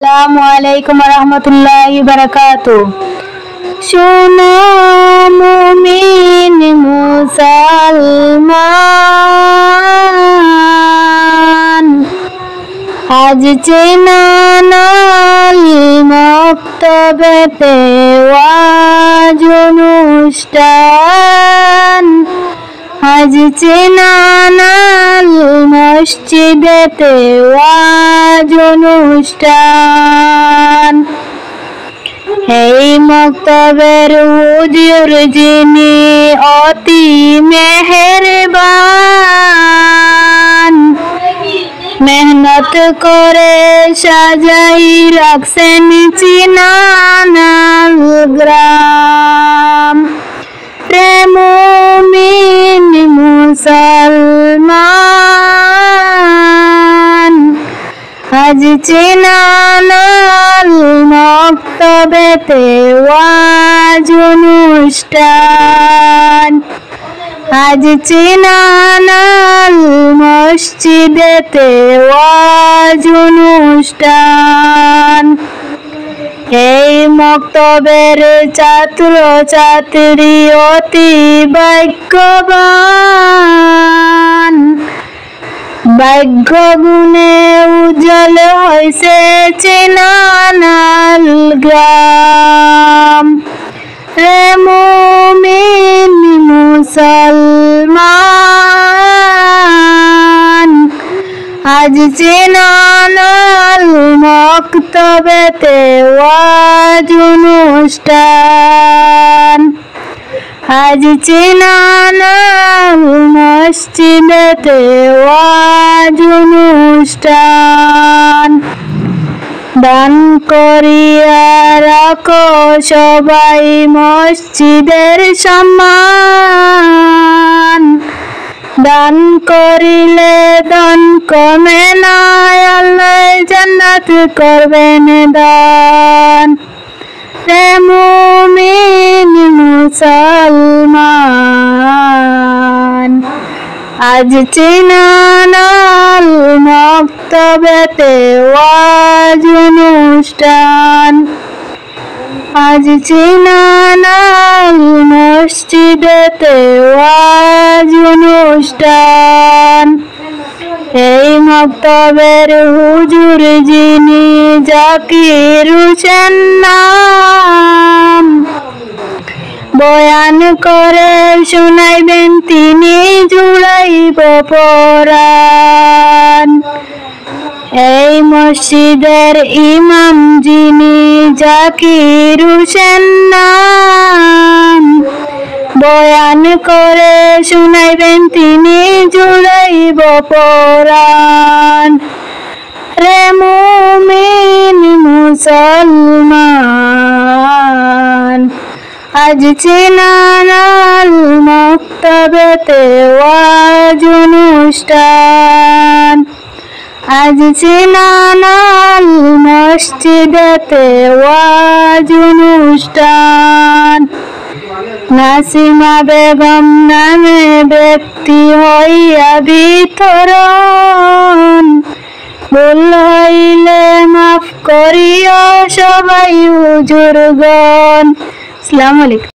আসসালামুআলাইকুম রহমতুল্লাহি বারাকাতুহু। শোনো মুমিন মুসলমান, আজ চেনানাল মক্তবেতে ওয়াজ অনুষ্ঠান, আজ চেনানাল মসজিদেতে ওয়াজ অনুষ্ঠান। এই মক্তবের হুজুর যিনি অতি মেহেরবান, মেহনত করে সাজাই রাখছেন চিনানাল গ্রাম। রে মুমিন মুসলমান, আজ চিনানাল মক্তবেতে ওয়াজ অনুষ্ঠান, আজ চিনানাল মসজিদেতে ওয়াজ অনুষ্ঠান। এই মক্তবের ছাত্র ছাত্রী অতি ভাগ্যবান, ভাগ্য গুণে উজ্জ্বল হয়েছে চিনানাল গ্রাম। রে মুমিন মুসলমান, আজ চিনানাল মক্তবেতে ওয়াজ অনুষ্ঠান, আজ চিনানাল মসজিদেতে ওয়াজ অনুষ্ঠান। দান করিয়া রাখো সবাই মসজিদের সম্মান, দান করিলে দান কমে না, আল্লাহ জান্নাত করবেন দান। রে মুমিন মুসলমান, আজ চিনানাল মক্তবেতে ওয়াজ অনুষ্ঠান, আজ চিনানাল মসজিদেতে ওয়াজ অনুষ্ঠান। এই মক্তবের হুজুর যিনি জাকির হোসেন নাম, বয়ান করে শুনাইবেন তিনি জুড়াইব পরাণ। এই মসজিদের ইমাম যিনি জাকির হোসেন নাম, বয়ান করে শুনাইবেন তিনি জুড়াইব পরাণ। রে মুমিন মুসলমান, আজ চিনানাল মক্তবেতে ওয়াজ অনুষ্ঠান, আজ চিনানাল মসজিদেতে ওয়াজ অনুষ্ঠান। নাসিমা বেগম নামে ব্যক্তি হইয়া বিতরণ, ভুল হইলে মাফ করিও সবাই হুজুরগণ। আসসালামু আলাইকুম।